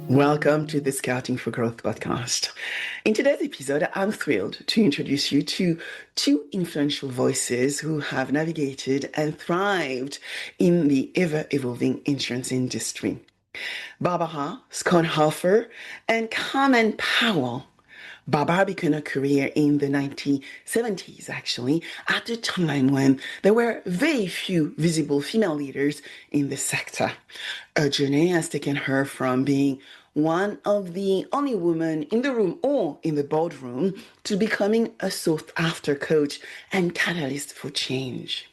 Welcome to the Scouting for Growth podcast. In today's episode, I'm thrilled to introduce you to two influential voices who have navigated and thrived in the ever-evolving insurance industry. Barbara Schonhofer and Carmen Powell. Barbara began her career in the 1970s, actually, at a time when there were very few visible female leaders in the sector. Her journey has taken her from being one of the only women in the room or in the boardroom to becoming a sought-after coach and catalyst for change.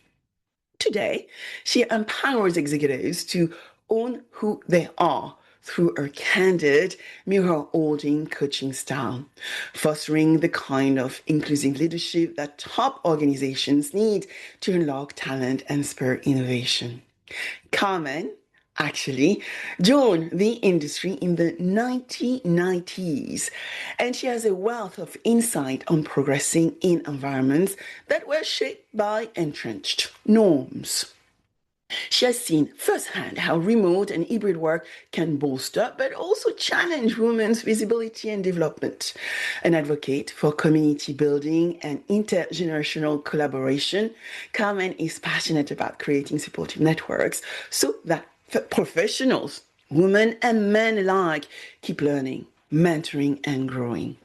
Today, she empowers executives to own who they are through her candid, mirror-holding coaching style, fostering the kind of inclusive leadership that top organizations need to unlock talent and spur innovation. Carmen actually joined the industry in the 1990s, and she has a wealth of insight on progressing in environments that were shaped by entrenched norms. She has seen firsthand how remote and hybrid work can bolster but also challenge women's visibility and development. An advocate for community building and intergenerational collaboration, Carmen is passionate about creating supportive networks so that professionals, women and men alike, keep learning, mentoring, and growing.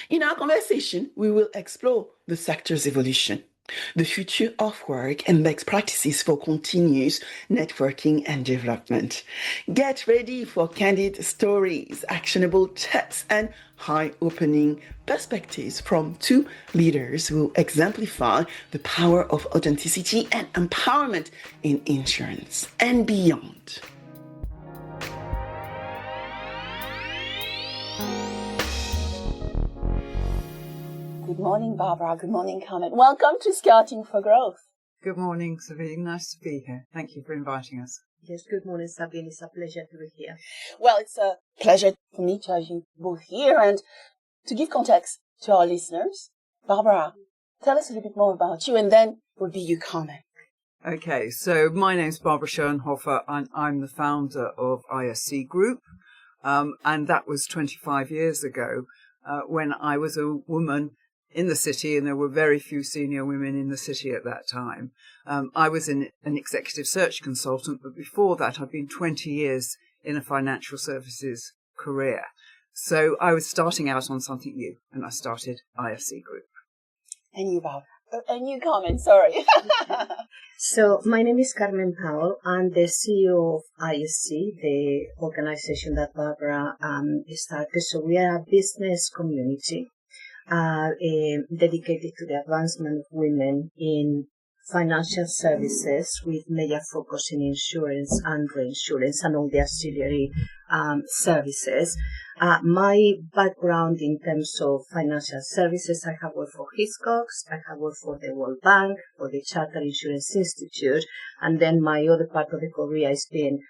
In our conversation, we will explore the sector's evolution, the future of work, and best practices for continuous networking and development. Get ready for candid stories, actionable tips, and eye-opening perspectives from two leaders who exemplify the power of authenticity and empowerment in insurance and beyond. Good morning, Barbara. Good morning, Carmen. Welcome to Scouting for Growth. Good morning, Sabine. Nice to be here. Thank you for inviting us. Yes, good morning, Sabine. It's a pleasure to be here. Well, it's a pleasure for me to have you both here. And to give context to our listeners, Barbara, tell us a little bit more about you, and then will be you, Carmen. Okay, so my name's Barbara Schonhofer, and I'm the founder of ISC Group. And that was 25 years ago when I was a woman in the city, and there were very few senior women in the city at that time. I was an executive search consultant, but before that, I'd been 20 years in a financial services career. So I was starting out on something new, and I started ISC Group. And you, Barbara. And you, Carmen, sorry. So my name is Carmen Powell. I'm the CEO of ISC, the organization that Barbara started. So we are a business community dedicated to the advancement of women in financial services with major focus in insurance and reinsurance and all the auxiliary services. My background in terms of financial services, I have worked for Hiscox, I have worked for the World Bank, for the Charter Insurance Institute, and then my other part of the career has been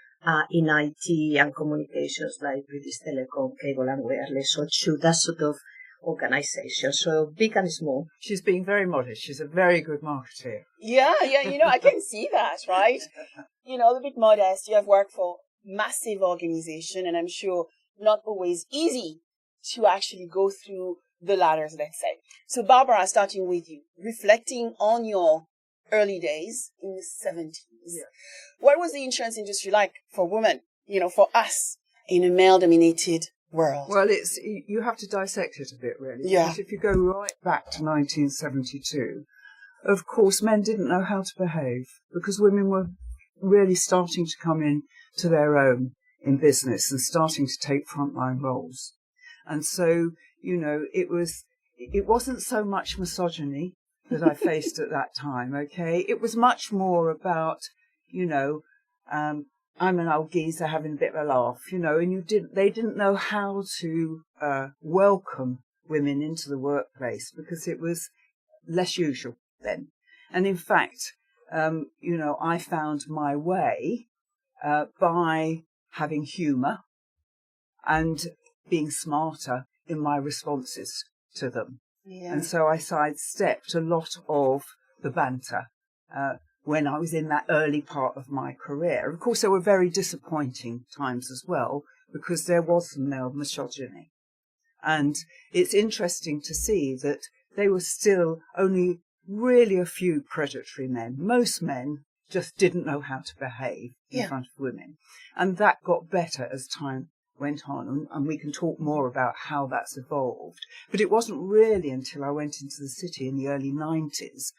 in IT and communications like British Telecom, Cable and Wireless, so that sort of organization, so big and small. She's being very modest. She's a very good marketeer. Yeah, I can see that, right? A little bit modest. You have worked for massive organization, and I'm sure not always easy to actually go through the ladders, let's say. So Barbara, starting with you, reflecting on your early days in the 70s. Yeah. What was the insurance industry like for women, for us in a male-dominated world? Well, you have to dissect it a bit, really. Yeah. Because if you go right back to 1972, of course, men didn't know how to behave because women were really starting to come in to their own in business and starting to take frontline roles. And so, it wasn't so much misogyny that I faced at that time, okay? It was much more about, I'm an old geezer having a bit of a laugh, and they didn't know how to welcome women into the workplace because it was less usual then. And in fact, I found my way by having humour and being smarter in my responses to them. Yeah. And so I sidestepped a lot of the banter when I was in that early part of my career. Of course, there were very disappointing times as well, because there was some male misogyny. And it's interesting to see that they were still only really a few predatory men. Most men just didn't know how to behave in front of women. And that got better as time went on. And we can talk more about how that's evolved. But it wasn't really until I went into the city in the early 90s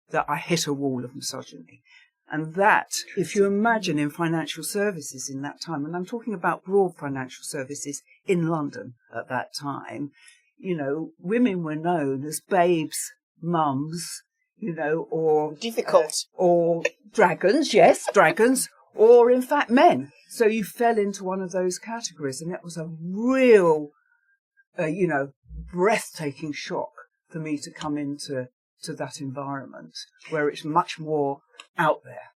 that I hit a wall of misogyny. And that, if you imagine in financial services in that time, and I'm talking about broad financial services in London at that time, you know, women were known as babes, mums, you know, or difficult, or dragons, yes, dragons, or in fact men. So you fell into one of those categories, and it was a real, you know, breathtaking shock for me to come into that environment where it's much more out there.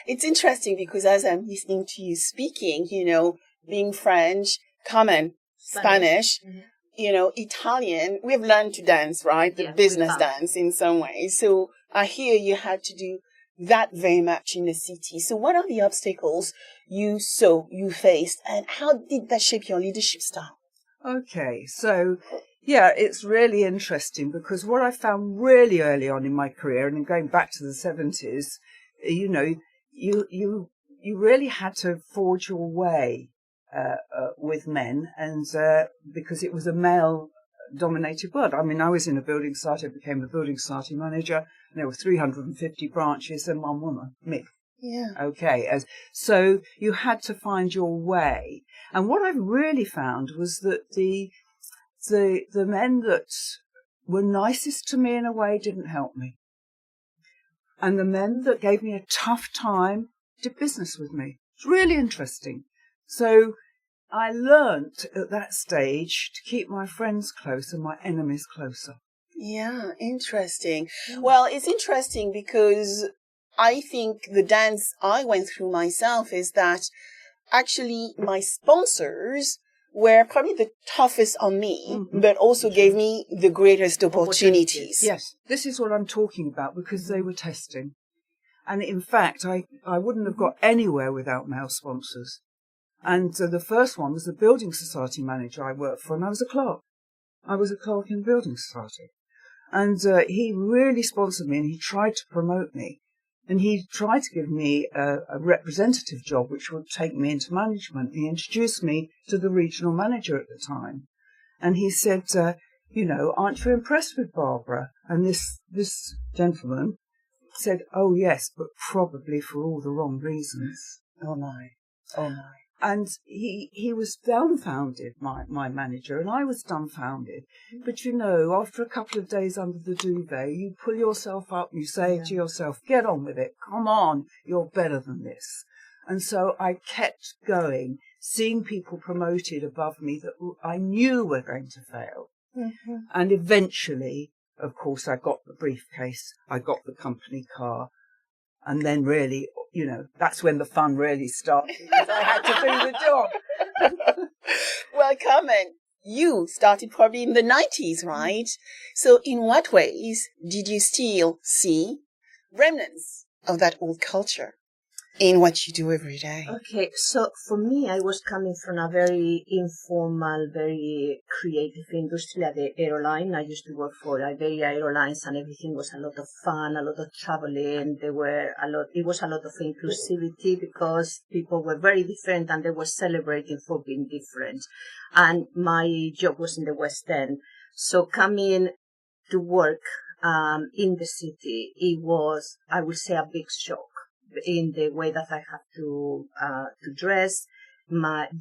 It's interesting because as I'm listening to you speaking, you know, being French, Carmen, Spanish, you know, Italian, we've learned to dance, right? The business dance in some ways. So I hear you had to do that very much in the city. So what are the obstacles you faced, and how did that shape your leadership style? Okay, so yeah, it's really interesting because what I found really early on in my career, and going back to the 70s, you know, you really had to forge your way with men, and because it was a male-dominated world. I mean, I was in a building society, I became a building society manager, and there were 350 branches and one woman, me. Yeah. Okay, so you had to find your way. And what I really found was that the men that were nicest to me in a way didn't help me. And the men that gave me a tough time did business with me. It's really interesting. So I learnt at that stage to keep my friends close and my enemies closer. Yeah, interesting. Well, it's interesting because I think the dance I went through myself is that actually my sponsors were probably the toughest on me, but also gave me the greatest opportunities. Yes, this is what I'm talking about, because they were testing. And in fact, I wouldn't have got anywhere without male sponsors. And the first one was the building society manager I worked for, and I was a clerk. I was a clerk in the building society. And he really sponsored me, and he tried to promote me. And he tried to give me a representative job, which would take me into management. He introduced me to the regional manager at the time. And he said, you know, aren't you impressed with Barbara? And this gentleman said, oh, yes, but probably for all the wrong reasons. Oh, my. Oh, my. And he was dumbfounded, my manager, and I was dumbfounded. But, you know, after a couple of days under the duvet, you pull yourself up, you say to yourself, get on with it, come on, you're better than this. And so I kept going, seeing people promoted above me that I knew were going to fail. Mm-hmm. And eventually, of course, I got the briefcase, I got the company car, and then really, you know, that's when the fun really started, because I had to do the job. Well, Carmen, you started probably in the 90s, right? So in what ways did you still see remnants of that old culture in what you do every day? Okay, so for me, I was coming from a very informal, very creative industry at the airline. I used to work for Iberia Airlines, and everything was a lot of fun, a lot of traveling. It was a lot of inclusivity because people were very different and they were celebrating for being different. And my job was in the West End. So coming to work in the city, it was, I would say, a big shock in the way that I have to dress,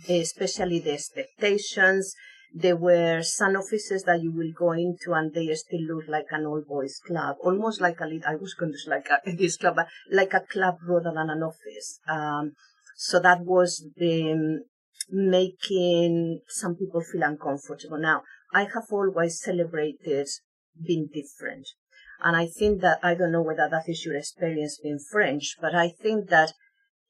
especially the expectations. There were some offices that you will go into and they still look like an old boys club, almost like I was going to say like this club, but like a club rather than an office. So that was making some people feel uncomfortable. Now, I have always celebrated being different. And I think that, I don't know whether that is your experience being French, but I think that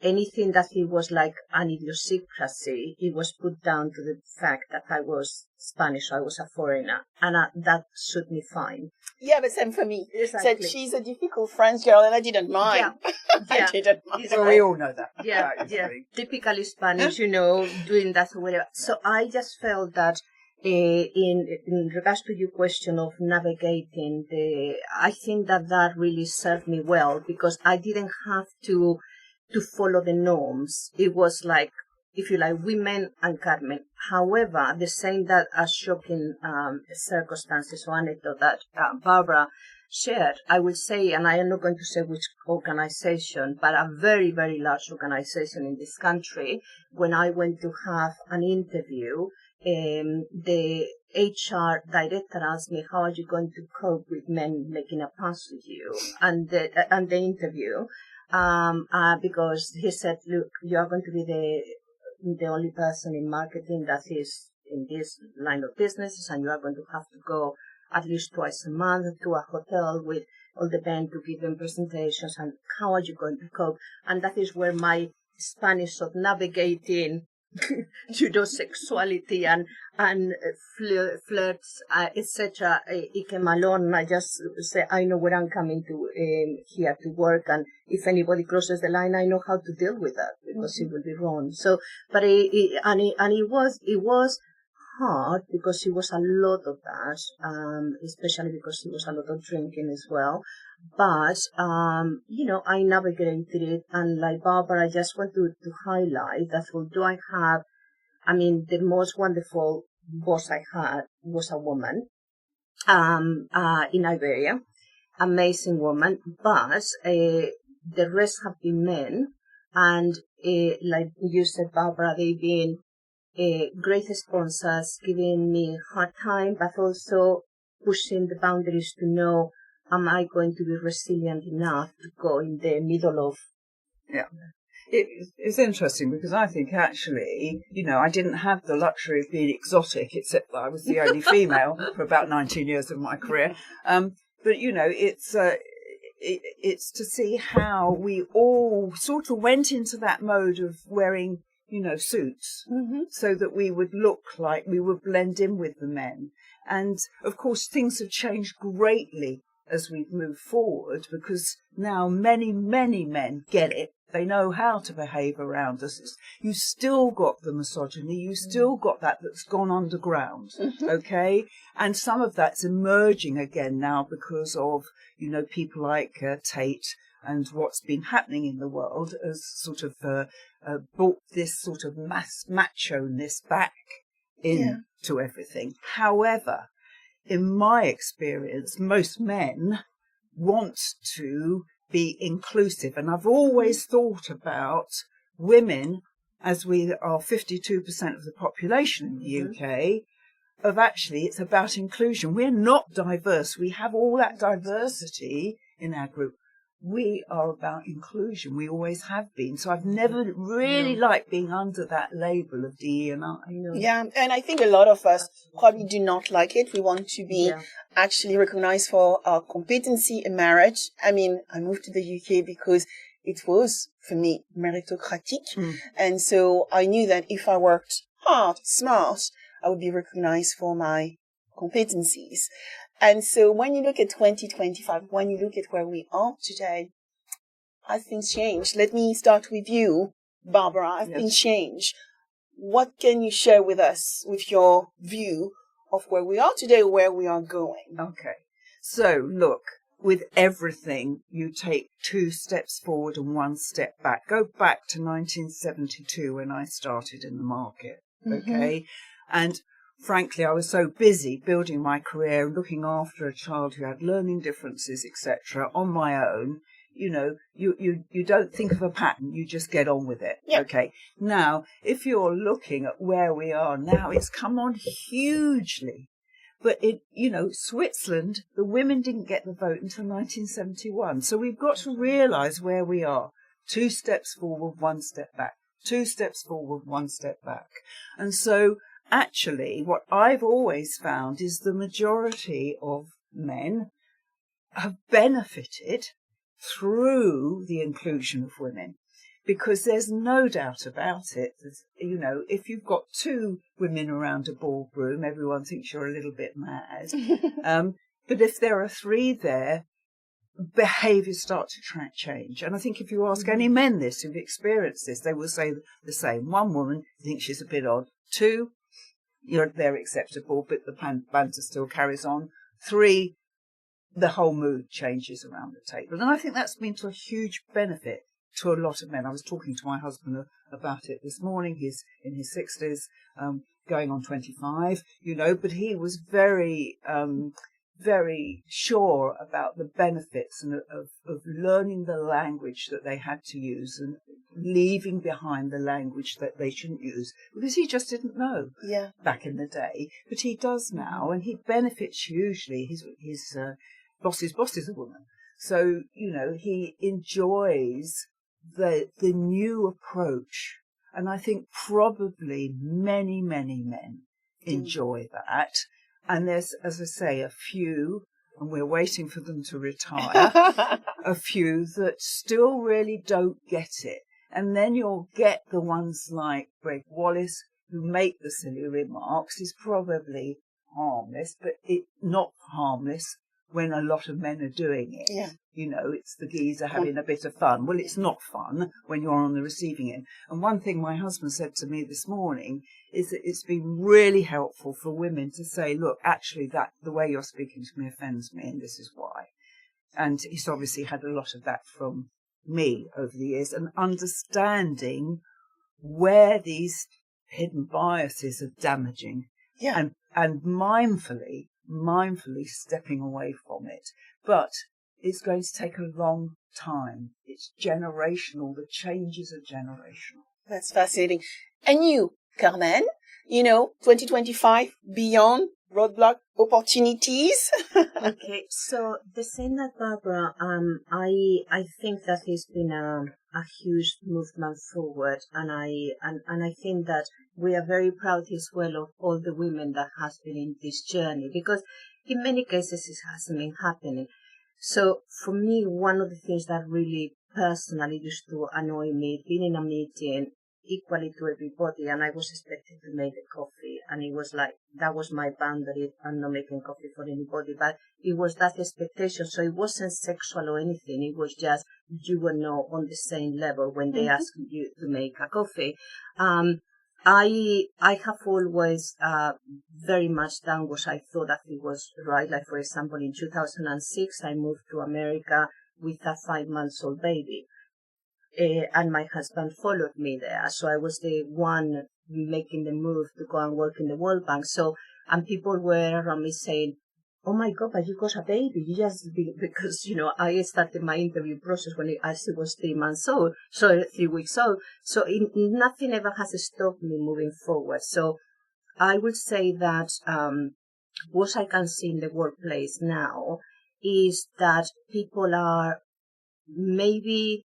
anything that it was like an idiosyncrasy, it was put down to the fact that I was Spanish, I was a foreigner, and that suited me fine. Yeah, the same for me. Exactly. Said she's a difficult French girl, and I didn't mind. Yeah. I didn't mind. Well, we all know that. Yeah, typically Spanish, doing that or whatever. So I just felt that in regards to your question of navigating I think that really served me well, because I didn't have to follow the norms. It was like, if you like, women and Carmen. However, the same that a shocking circumstances or anecdote that Barbara shared, I will say, and I am not going to say which organization, but a very, very large organization in this country, when I went to have an interview, the HR director asked me, how are you going to cope with men making a pass with you? And the interview, because he said, look, you are going to be the only person in marketing that is in this line of business, and you are going to have to go at least twice a month to a hotel with all the men to give them presentations, and how are you going to cope? And that is where my Spanish of navigating sexuality and flirts, etc. It came along. I just say, I know where I'm coming to here to work, and if anybody crosses the line, I know how to deal with that, because it will be wrong. So, but it was hard, because it was a lot of that, especially because it was a lot of drinking as well. But, I navigated it, and like Barbara, I just want to highlight that although the most wonderful boss I had was a woman, in Iberia, amazing woman, but, the rest have been men, and, like you said, Barbara, they've been great sponsors, giving me a hard time, but also pushing the boundaries to know, am I going to be resilient enough to go in the middle of... Yeah. It's interesting, because I think actually, I didn't have the luxury of being exotic, except that I was the only female for about 19 years of my career. But, it's to see how we all sort of went into that mode of wearing suits, so that we would look like we would blend in with the men. And of course, things have changed greatly as we've moved forward, because now many, many men get it. They know how to behave around us. You still got the misogyny. You still got that's gone underground. Okay. And some of that's emerging again now because of, people like Tate, and what's been happening in the world has sort of brought this sort of macho-ness back into everything. However, in my experience, most men want to be inclusive. And I've always thought about women, as we are 52% of the population in the UK, of actually it's about inclusion. We're not diverse. We have all that diversity in our group. We are about inclusion. We always have been. So I've never really liked being under that label of DE&I. Yeah, and I think a lot of us probably do not like it. We want to be actually recognized for our competency in marriage. I mean, I moved to the UK because it was, for me, meritocratic. And so I knew that if I worked hard, smart, I would be recognized for my competencies. And so when you look at 2025, when you look at where we are today, has things changed? Let me start with you, Barbara. Has things changed? What can you share with us with your view of where we are today, where we are going? Okay. So look, with everything, you take 2 steps forward and 1 step back. Go back to 1972 when I started in the market. Okay. And frankly, I was so busy building my career and looking after a child who had learning differences, etc., on my own. You don't think of a pattern, you just get on with it. Yeah. Okay. Now, if you're looking at where we are now, it's come on hugely. But Switzerland, the women didn't get the vote until 1971. So we've got to realise where we are. 2 steps forward, 1 step back. 2 steps forward, 1 step back. And so actually, what I've always found is the majority of men have benefited through the inclusion of women, because there's no doubt about it. If you've got two women around a boardroom, everyone thinks you're a little bit mad. But if there are three there, behaviours start to change. And I think if you ask any men this who've experienced this, they will say the same. One woman thinks she's a bit odd. Two, they're acceptable, but the banter still carries on. Three, the whole mood changes around the table. And I think that's been to a huge benefit to a lot of men. I was talking to my husband about it this morning. He's in his 60s, going on 25, but he was very, very sure about the benefits of learning the language that they had to use and leaving behind the language that they shouldn't use, because he just didn't know back in the day. But he does now, and he benefits hugely. His boss's boss is a woman. So, he enjoys the new approach. And I think probably many, many men enjoy that. And there's, as I say, a few, and we're waiting for them to retire, a few that still really don't get it. And then you'll get the ones like Greg Wallace, who make the silly remarks. He's probably harmless, but not harmless when a lot of men are doing it. Yeah. It's the geezer having a bit of fun. Well, it's not fun when you're on the receiving end. And one thing my husband said to me this morning is that it's been really helpful for women to say, look, actually, that the way you're speaking to me offends me, and this is why. And he's obviously had a lot of that from me over the years, and understanding where these hidden biases are damaging, and mindfully stepping away from it. But it's going to take a long time. It's generational. The changes are generational. That's fascinating. And you, Carmen, 2025, beyond roadblock opportunities. Okay, so the same that Barbara, I think that has been a huge movement forward, and I think that we are very proud as well of all the women that has been in this journey, because in many cases it hasn't been happening. So for me, one of the things that really personally used to annoy me, being in a meeting equally to everybody, and I was expected to make the coffee, and it was like, that was my boundary. I'm not making coffee for anybody, but it was that expectation. So it wasn't sexual or anything. It was just, you were not on the same level when they asked you to make a coffee. I have always very much done what I thought that it was right. Like, for example, in 2006, I moved to America with a 5-month-old baby. And my husband followed me there. So I was the one making the move to go and work in the World Bank. So, and people were around me saying, oh my God, but you got a baby. You just, because, I started my interview process when I was 3 months old, so 3 weeks old. So nothing ever has stopped me moving forward. So I would say that, what I can see in the workplace now is that people are maybe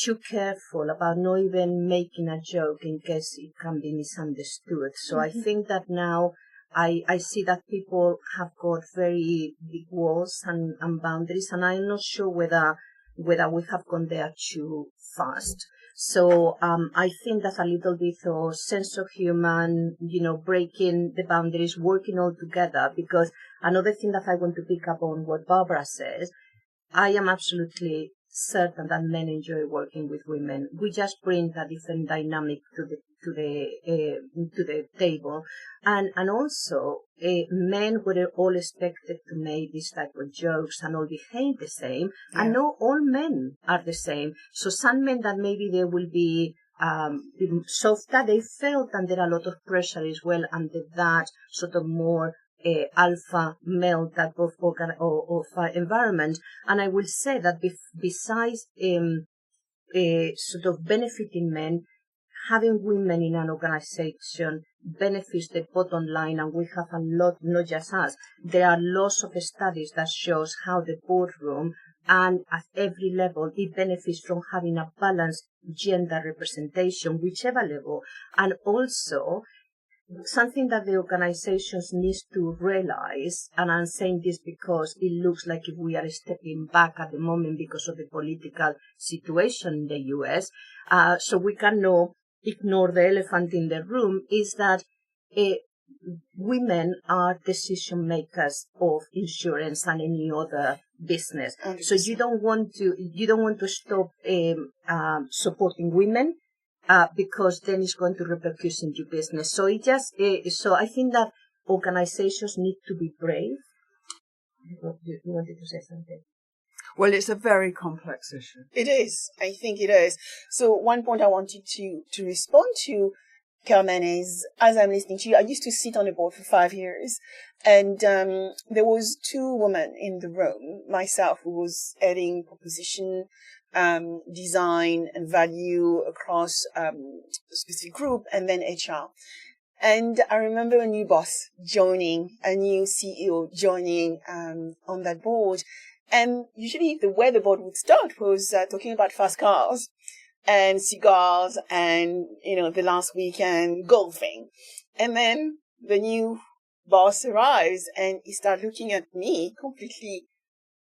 too careful about not even making a joke in case it can be misunderstood. So I think that now I see that people have got very big walls and boundaries, and I'm not sure whether we have gone there too fast. So I think that a little bit of sense of humor, breaking the boundaries, working all together, because another thing that I want to pick up on what Barbara says, I am absolutely certain that men enjoy working with women. We just bring a different dynamic to the table, and also men were all expected to make this type of jokes and all behave the same, and not all men are the same. So some men that maybe they will be softer, they felt under a lot of pressure as well, under that sort of more alpha male type of environment. And I will say that besides sort of benefiting men, having women in an organization benefits the bottom line, and we have a lot, not just us. There are lots of studies that shows how the boardroom and at every level it benefits from having a balanced gender representation, whichever level. And also something that the organizations need to realize, and I'm saying this because it looks like if we are stepping back at the moment because of the political situation in the US, so we cannot ignore the elephant in the room, is that women are decision makers of insurance and any other business. 100%. So you don't want to stop supporting women, because then it's going to repercute in your business. So so I think that organizations need to be brave. You wanted to say something? Well, it's a very complex issue. It is. I think it is. So one point I wanted to respond to, Carmen, is as I'm listening to you, I used to sit on a board for 5 years, and there was 2 women in the room. Myself, who was heading proposition, design and value across a specific group, and then HR. And I remember a new boss joining, a new CEO joining on that board. And usually the way the board would start was talking about fast cars and cigars and, the last weekend golfing. And then the new boss arrives and he started looking at me completely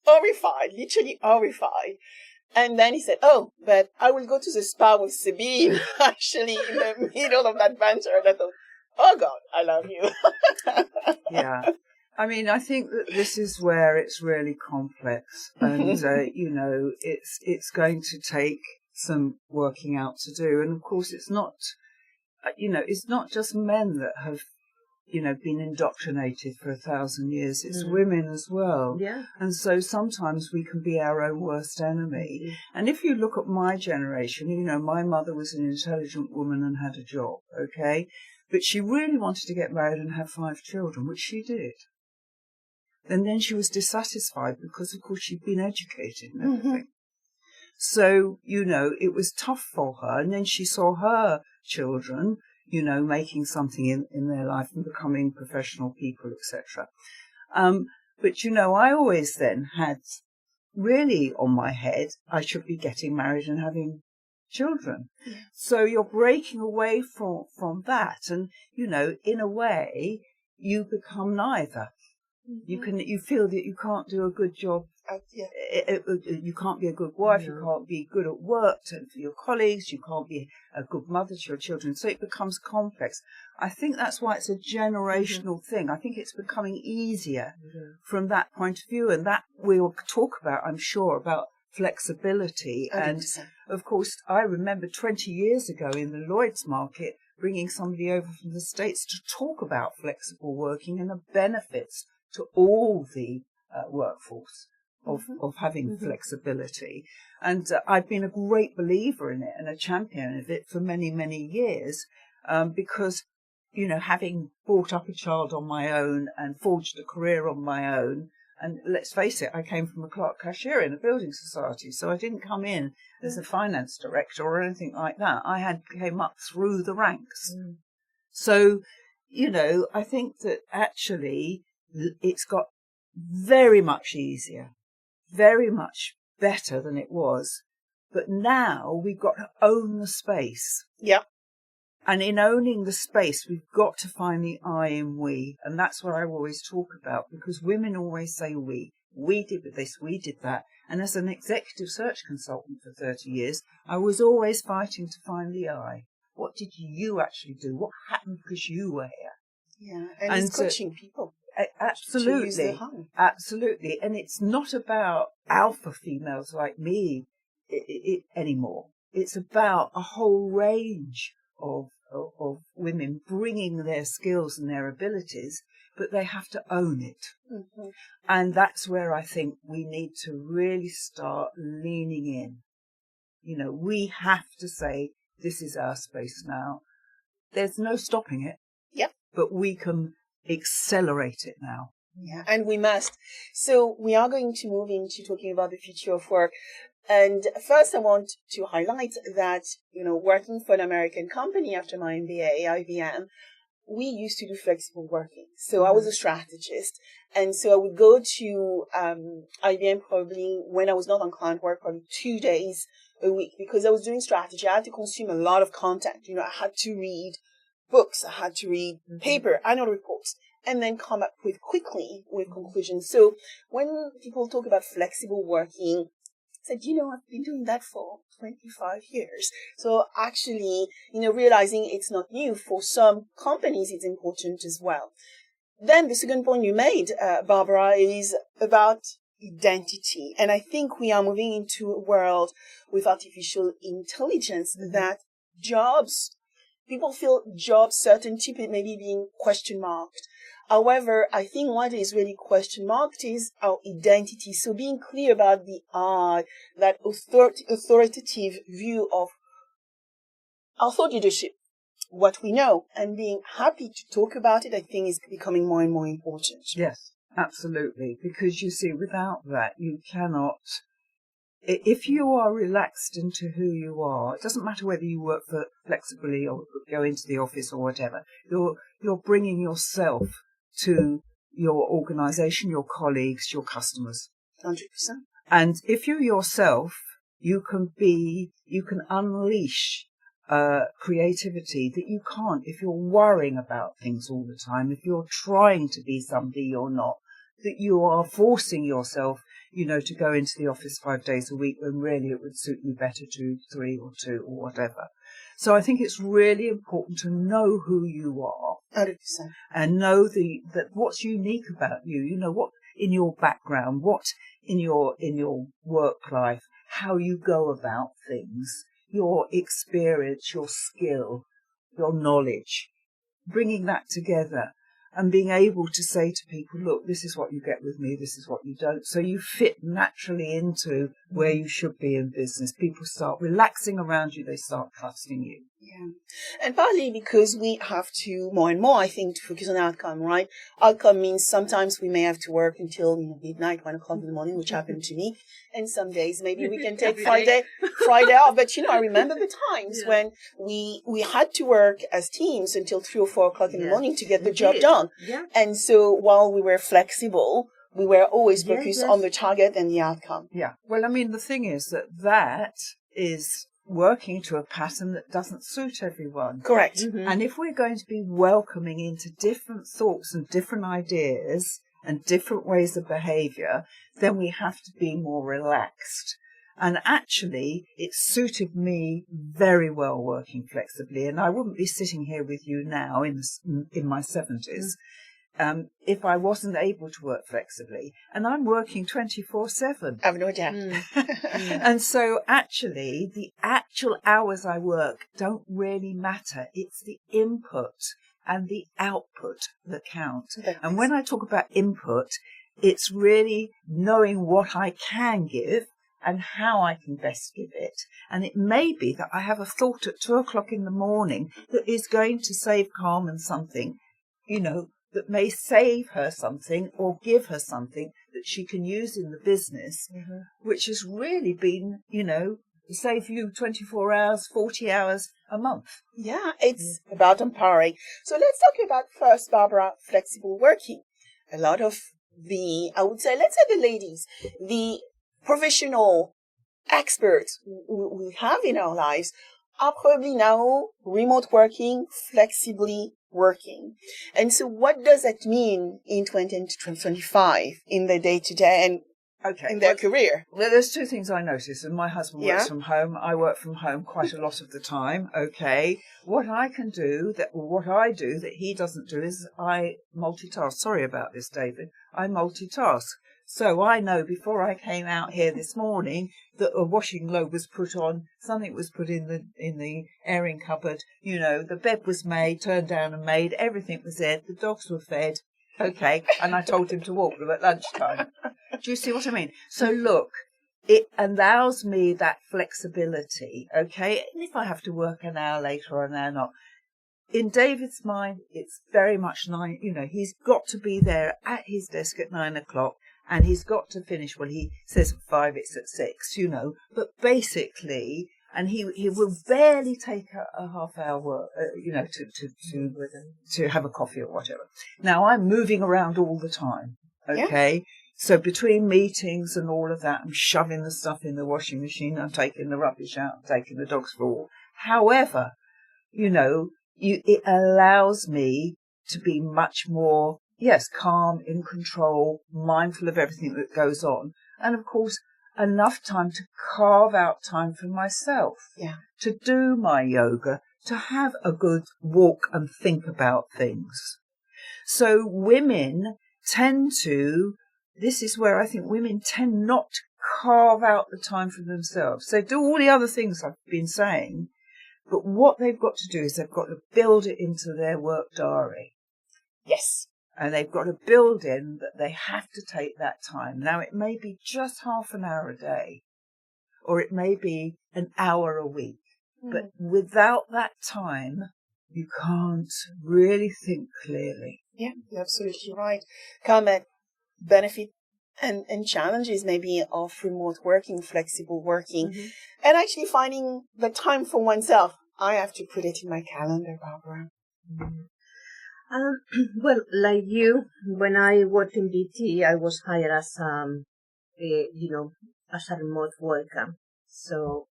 horrified, literally horrified. And then he said, "Oh, but I will go to the spa with Sabine," actually in the middle of that banter. And I thought, oh God, I love you. Yeah. I mean, I think that this is where it's really complex, and it's going to take some working out to do. And of course, it's not just men that have, been indoctrinated for 1,000 years. It's women as well. Yeah. And so sometimes we can be our own worst enemy. Mm-hmm. And if you look at my generation, my mother was an intelligent woman and had a job, okay? But she really wanted to get married and have 5 children, which she did. And then she was dissatisfied because, of course, she'd been educated and everything. So, it was tough for her. And then she saw her children, making something in their life and becoming professional people, etc. But, I always then had really on my head, I should be getting married and having children. Yeah. So you're breaking away from that. And, in a way, you become neither. You feel that you can't do a good job. You can't be a good wife. No. You can't be good at work for your colleagues. You can't be a good mother to your children. So it becomes complex. I think that's why it's a generational thing. I think it's becoming easier from that point of view. And that we'll talk about, I'm sure, about flexibility. 100%. And of course, I remember 20 years ago in the Lloyd's market, bringing somebody over from the States to talk about flexible working and the benefits to all the workforce of having flexibility. And I've been a great believer in it and a champion of it for many, many years, because, having brought up a child on my own and forged a career on my own, and let's face it, I came from a clerk cashier in a building society, so I didn't come in as a finance director or anything like that. I came up through the ranks. So, I think that actually it's got very much easier, very much better than it was. But now we've got to own the space. Yeah. And in owning the space, we've got to find the I in we. And that's what I always talk about, because women always say we. We did this, we did that. And as an executive search consultant for 30 years, I was always fighting to find the I. What did you actually do? What happened because you were here? Yeah, and it's coaching people. Absolutely, absolutely. And it's not about alpha females like me anymore. It's about a whole range of women bringing their skills and their abilities, but they have to own it. And that's where I think we need to really start leaning in. We have to say, this is our space now. There's no stopping it. Yep. But we can accelerate it now. Yeah, and we must. So we are going to move into talking about the future of work. And first I want to highlight that, working for an American company after my MBA, IBM, we used to do flexible working. So I was a strategist. And so I would go to IBM probably when I was not on client work, probably 2 days a week, because I was doing strategy. I had to consume a lot of content. I had to read books. I had to read paper, annual reports, and then come up quickly with conclusions. So when people talk about flexible working, I said, I've been doing that for 25 years. So actually, realizing it's not new. For some companies, it's important as well. Then the second point you made, Barbara, is about identity. And I think we are moving into a world with artificial intelligence that people feel job certainty maybe being question marked. However, I think what is really question marked is our identity. So being clear about the I, that authoritative view of our thought leadership, what we know, and being happy to talk about it, I think is becoming more and more important. Yes, absolutely. Because you see, without that, you cannot. If you are relaxed into who you are, it doesn't matter whether you work for flexibly or go into the office or whatever. You're bringing yourself to your organisation, your colleagues, your customers. 100%. And if you yourself, you can unleash creativity that you can't if you're worrying about things all the time, if you're trying to be somebody you're not, that you are forcing yourself, to go into the office 5 days a week when really it would suit you better to 3 or 2 or whatever. So I think it's really important to know who you are. 100%. And know that what's unique about you, what in your background, what in your work life, how you go about things, your experience, your skill, your knowledge, bringing that together and being able to say to people, look, this is what you get with me, this is what you don't. So you fit naturally into where you should be in business. People start relaxing around you, they start trusting you. Yeah. And partly because we have to more and more, I think, to focus on outcome, right? Outcome means sometimes we may have to work until midnight, 1 o'clock in the morning, which happened to me. And some days maybe we can take Friday off. But, I remember the times when we had to work as teams until 3 or 4 o'clock in the morning to get the job done. Yeah. And so while we were flexible, we were always focused on the target and the outcome. Yeah. Well, I mean, the thing is that is working to a pattern that doesn't suit everyone. Correct. Mm-hmm. And if we're going to be welcoming into different thoughts and different ideas and different ways of behaviour, then we have to be more relaxed. And actually, it suited me very well working flexibly. And I wouldn't be sitting here with you now in my 70s if I wasn't able to work flexibly. And I'm working 24/7. I have no doubt. And so actually, the actual hours I work don't really matter. It's the input and the output that count. And when I talk about input, it's really knowing what I can give and how I can best give it. And it may be that I have a thought at 2 o'clock in the morning that is going to save Carmen something, that may save her something or give her something that she can use in the business, which has really been, save you 24 hours, 40 hours a month. Yeah, it's about empowering. So let's talk about first, Barbara, flexible working. A lot of let's say the ladies, the professional experts we have in our lives are probably now remote working, flexibly working. And so what does that mean in 2025 in their day-to-day and in their career? Well, there's 2 things I notice, and my husband works from home. I work from home quite a lot of the time. Okay. What I do that he doesn't do is I multitask. Sorry about this, David. I multitask. So I know before I came out here this morning that a washing load was put on, something was put in the airing cupboard, the bed was made, turned down and made, everything was there, the dogs were fed, okay, and I told him to walk them at lunchtime. Do you see what I mean? So look, it allows me that flexibility, okay, and if I have to work an hour later or an hour not, in David's mind, it's very much 9, he's got to be there at his desk at 9 o'clock. And he's got to finish, well, he says at 5, it's at 6, but basically, and he will barely take a half hour, to have a coffee or whatever. Now, I'm moving around all the time, okay? Yeah. So between meetings and all of that, I'm shoving the stuff in the washing machine, I'm taking the rubbish out, I'm taking the dogs for a walk. However, it allows me to be much more, yes, calm, in control, mindful of everything that goes on. And of course, enough time to carve out time for myself, to do my yoga, to have a good walk and think about things. So women tend to, this is where I think women tend not to carve out the time for themselves. They do all the other things I've been saying, but what they've got to do is they've got to build it into their work diary. Yes. And they've got to build in that they have to take that time. Now, it may be just half an hour a day, or it may be an hour a week. But without that time, you can't really think clearly. Yeah, you're absolutely right. Carmen, benefit and challenges maybe of remote working, flexible working, and actually finding the time for oneself. I have to put it in my calendar, Barbara. Well, like you, when I worked in BT, I was hired as as a remote worker. So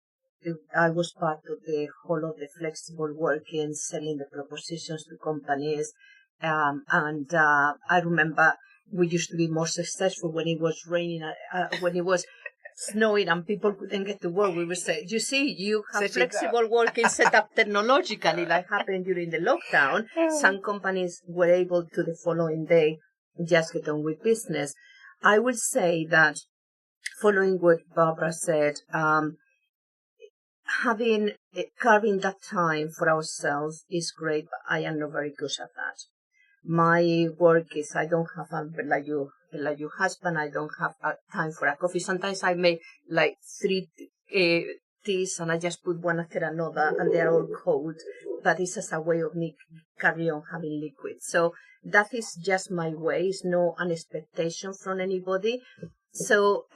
I was part of the whole of the flexible working, selling the propositions to companies. And I remember we used to be more successful when it was raining, when it was snowing and people couldn't get to work. We would say, you see, you have flexible working set up technologically, like happened during the lockdown. Some companies were able to the following day just get on with business. I would say that following what Barbara said, carving that time for ourselves is great, but I am not very good at that. My work is, I don't have like your husband, I don't have time for a coffee. Sometimes I make like 3 teas and I just put one after another and they're all cold. That is as a way of me carry on having liquid. So that is just my way. It's no an expectation from anybody. So,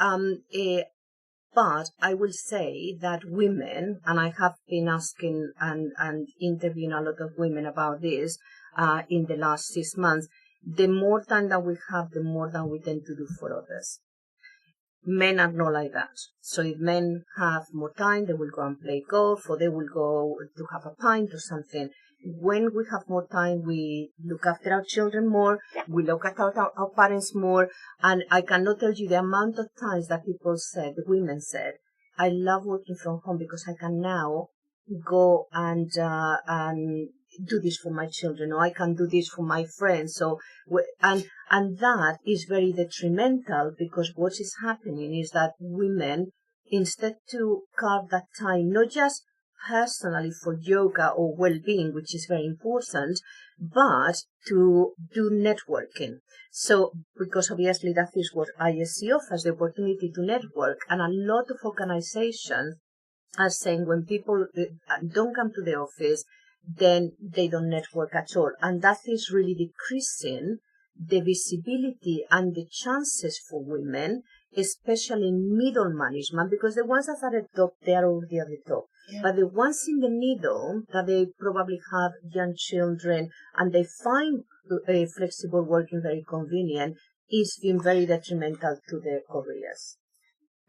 but I will say that women, and I have been asking and interviewing a lot of women about this in the last 6 months, the more time that we have, the more than we tend to do for others. Men are not like that. So if men have more time, they will go and play golf, or they will go to have a pint or something. When we have more time, we look after our children more, we look at our parents more, and I cannot tell you the amount of times that women said, I love working from home because I can now go and do this for my children, or I can do this for my friends. So, and that is very detrimental, because what is happening is that women, instead to carve that time, not just personally for yoga or well-being, which is very important, but to do networking. So, because obviously that is what ISC offers, the opportunity to network, and a lot of organizations are saying when people don't come to the office, then they don't network at all. And that is really decreasing the visibility and the chances for women, especially in middle management, because the ones that are at the top, they are already at the top. Yeah. But the ones in the middle, that they probably have young children and they find flexible working very convenient, is been very detrimental to their careers.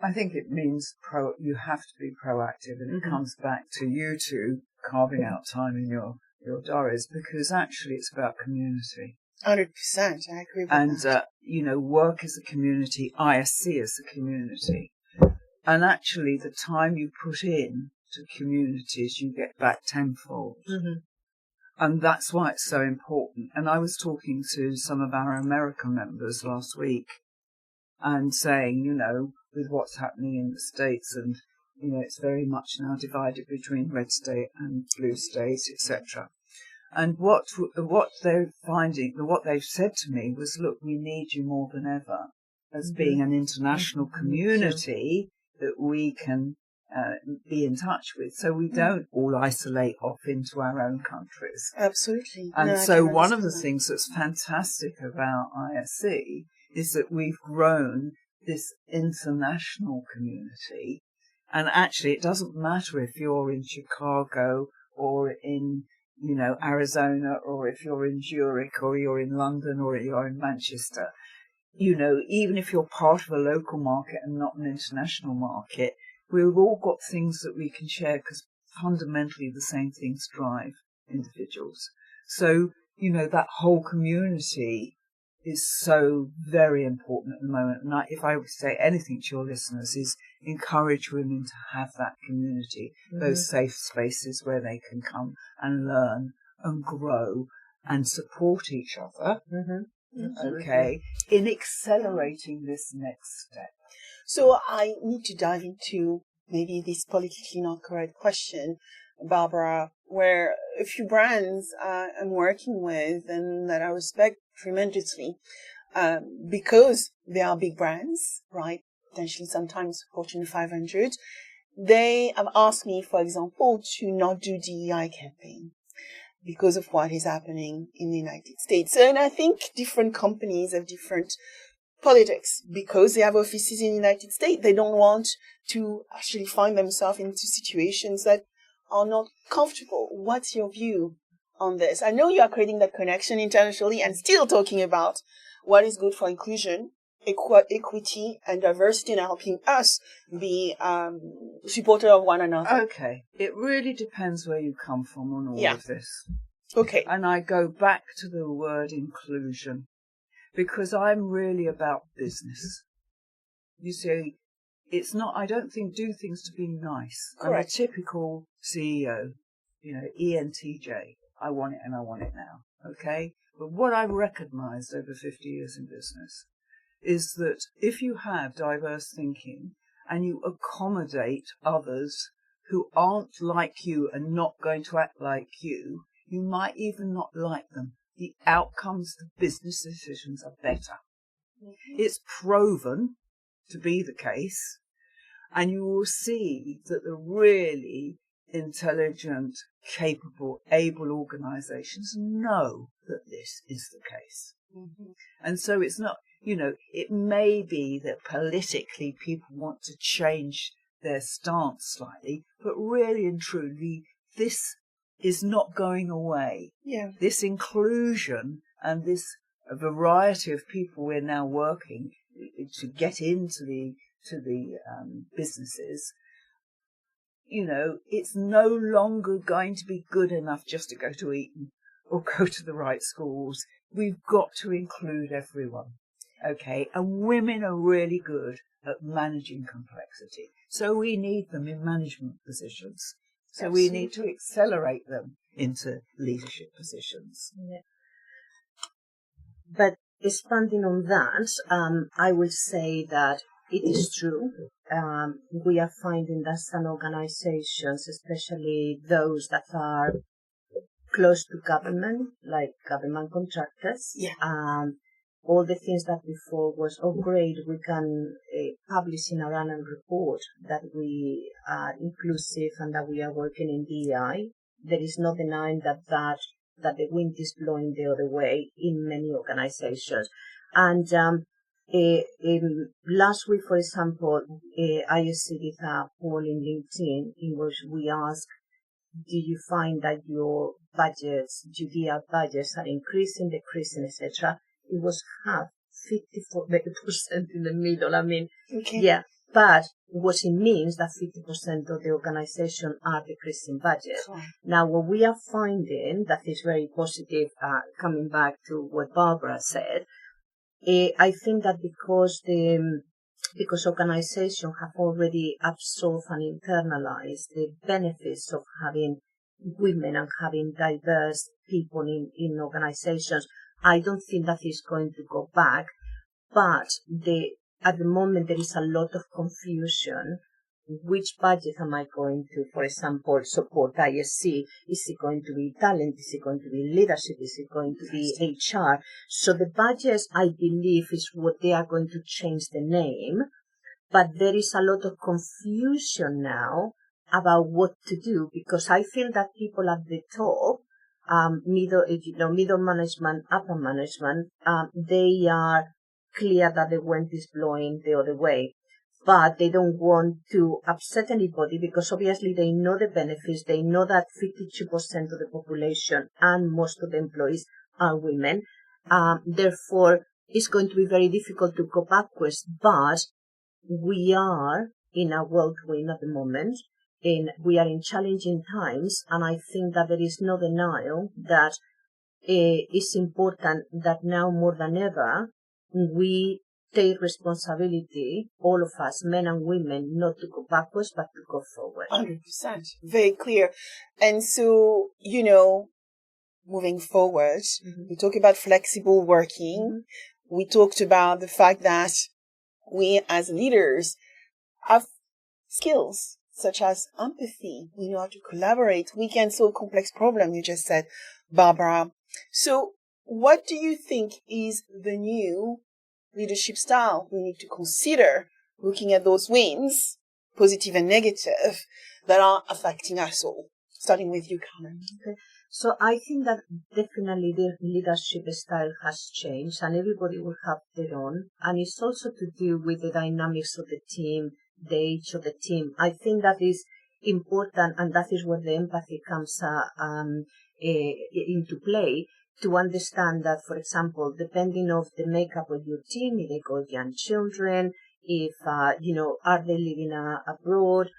I think it means you have to be proactive, and it comes back to you two carving out time in your diaries, because actually it's about community. 100%, I agree with that. And, work as a community, ISC as a community. And actually the time you put in to communities, you get back tenfold. And that's why it's so important. And I was talking to some of our American members last week and saying, with what's happening in the States, and, it's very much now divided between red state and blue state, etc. And what they're finding, what they've said to me was, look, we need you more than ever as being an international community that we can be in touch with, so we don't all isolate off into our own countries. Absolutely. And so one of the things that's fantastic about ISC is that we've grown this international community. And actually, it doesn't matter if you're in Chicago or in, Arizona, or if you're in Zurich, or you're in London, or you're in Manchester. Even if you're part of a local market and not an international market, we've all got things that we can share, because fundamentally the same things drive. individuals. So, that whole community is so very important at the moment. And if I would say anything to your listeners is encourage women to have that community, those safe spaces where they can come and learn and grow and support each other. Okay, in accelerating this next step. So I need to dive into maybe this politically not correct question, Barbara, where a few brands I'm working with and that I respect tremendously, because they are big brands, right? Potentially sometimes Fortune 500. They have asked me, for example, to not do DEI campaign because of what is happening in the United States. And I think different companies have different politics because they have offices in the United States. They don't want to actually find themselves into situations that are not comfortable. What's your view on this? I know you are creating that connection internationally and still talking about what is good for inclusion, equity, and diversity, and helping us be supporter of one another. Okay. It really depends where you come from on all of this. Okay. And I go back to the word inclusion because I'm really about business. You see, it's not, I don't think do things to be nice. Correct. I'm a typical CEO, ENTJ. I want it and I want it now. Okay. But what I've recognized over 50 years in business is that if you have diverse thinking and you accommodate others who aren't like you and not going to act like you, you might even not like them. The outcomes, the business decisions are better. It's proven to be the case. And you will see that the really intelligent, capable, able organizations know that this is the case. And so it's not, it may be that politically people want to change their stance slightly, but really and truly, this is not going away. Yeah. This inclusion and this variety of people we're now working to get into the businesses, it's no longer going to be good enough just to go to Eton or go to the right schools. We've got to include everyone. Okay. And women are really good at managing complexity. So we need them in management positions. So we need to accelerate them into leadership positions. Yeah. But expanding on that, I will say that it is true. We are finding that some organizations, especially those that are close to government, like government contractors, all the things that before was, oh great, we can publish in our annual report that we are inclusive and that we are working in DEI. There is no denying that the wind is blowing the other way in many organizations. And last week, for example, ISC did a poll in LinkedIn in which we asked, do you find that your budgets, GDR budgets are increasing, decreasing, etc.? It was half, 54% in the middle. I mean, yeah, but what it means that 50% of the organization are decreasing budget. Cool. Now, what we are finding that is very positive, coming back to what Barbara said, I think that because organizations have already absorbed and internalized the benefits of having women and having diverse people in organizations, I don't think that is going to go back. But at the moment, there is a lot of confusion. Which budget am I going to, for example, support ISC? Is it going to be talent? Is it going to be leadership? Is it going to be HR? So the budgets, I believe, is what they are going to change the name. But there is a lot of confusion now about what to do, because I feel that people at the top, middle management, upper management, they are clear that the wind is blowing the other way. But they don't want to upset anybody because obviously they know the benefits. They know that 52% of the population and most of the employees are women. Therefore, it's going to be very difficult to go backwards. But we are in a whirlwind at the moment. we are in challenging times, and I think that there is no denial that it's important that now more than ever we take responsibility, all of us, men and women, not to go backwards but to go forward. 100%. Very clear. And so, moving forward, we talk about flexible working. We talked about the fact that we as leaders have skills such as empathy. We know how to collaborate. We can solve complex problems, you just said, Barbara. So what do you think is the new leadership style we need to consider looking at those wins, positive and negative, that are affecting us all? Starting with you, Carmen. Okay. So I think that definitely the leadership style has changed, and everybody will have their own. And it's also to do with the dynamics of the team, the age of the team. I think that is important, and that is where the empathy comes into play, to understand that, for example, depending on the makeup of your team, if they got young children, if, are they living abroad,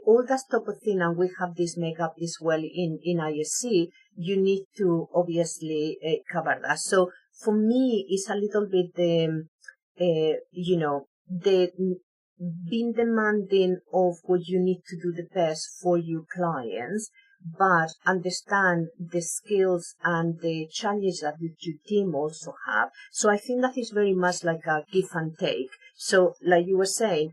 all that type of thing, and we have this makeup as well in ISC, you need to obviously cover that. So for me, it's a little bit the being demanding of what you need to do the best for your clients, but understand the skills and the challenges that your team also have. So I think that is very much like a give and take. So like you were saying,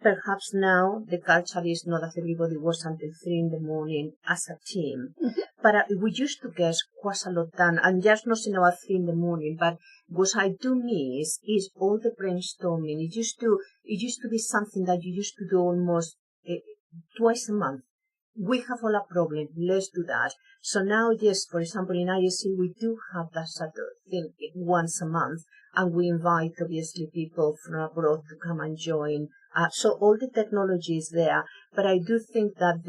perhaps now the culture is not that everybody works until 3 a.m. as a team. But we used to get quite a lot done, and just not in our 3 a.m. But what I do miss is all the brainstorming. It used to be something that you used to do almost twice a month. We have all a problem. Let's do that. So now, yes, for example, in ISC, we do have that sort of thing once a month, and we invite obviously people from abroad to come and join. So all the technology is there, but I do think that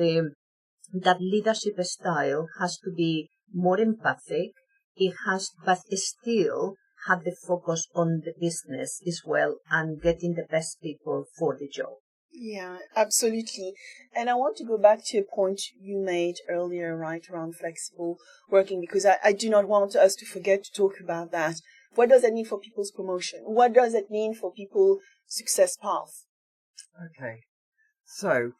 that leadership style has to be more empathic. It has, but still have the focus on the business as well and getting the best people for the job. Yeah, absolutely. And I want to go back to a point you made earlier, right, around flexible working, because I do not want us to forget to talk about that. What does that mean for people's promotion? What does it mean for people's success path? Okay. So,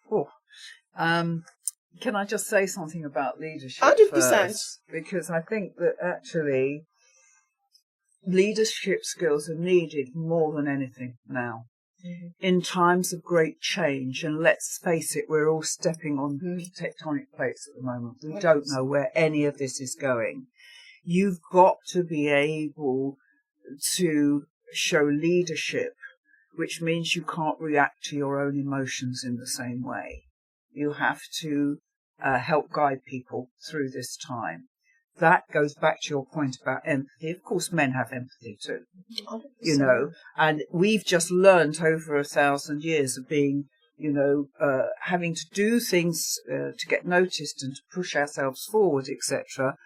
can I just say something about leadership 100%. first? Because I think that actually leadership skills are needed more than anything now. In times of great change, and let's face it, we're all stepping on tectonic plates at the moment. We don't know where any of this is going. You've got to be able to show leadership, which means you can't react to your own emotions in the same way. You have to help guide people through this time. That goes back to your point about empathy. Of course, men have empathy too, 100%. and we've just learned over 1,000 years of being, having to do things to get noticed and to push ourselves forward, etc.